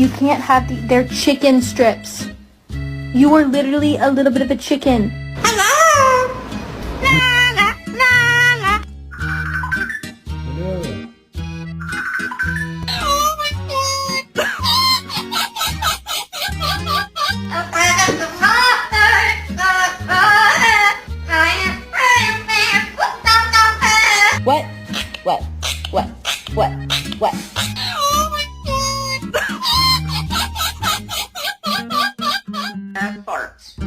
You can't have they're chicken strips. You are literally a little bit of a chicken. Hello. La la la la. Hello. Oh my God. What? What? What? What? What? Oh my God. And farts.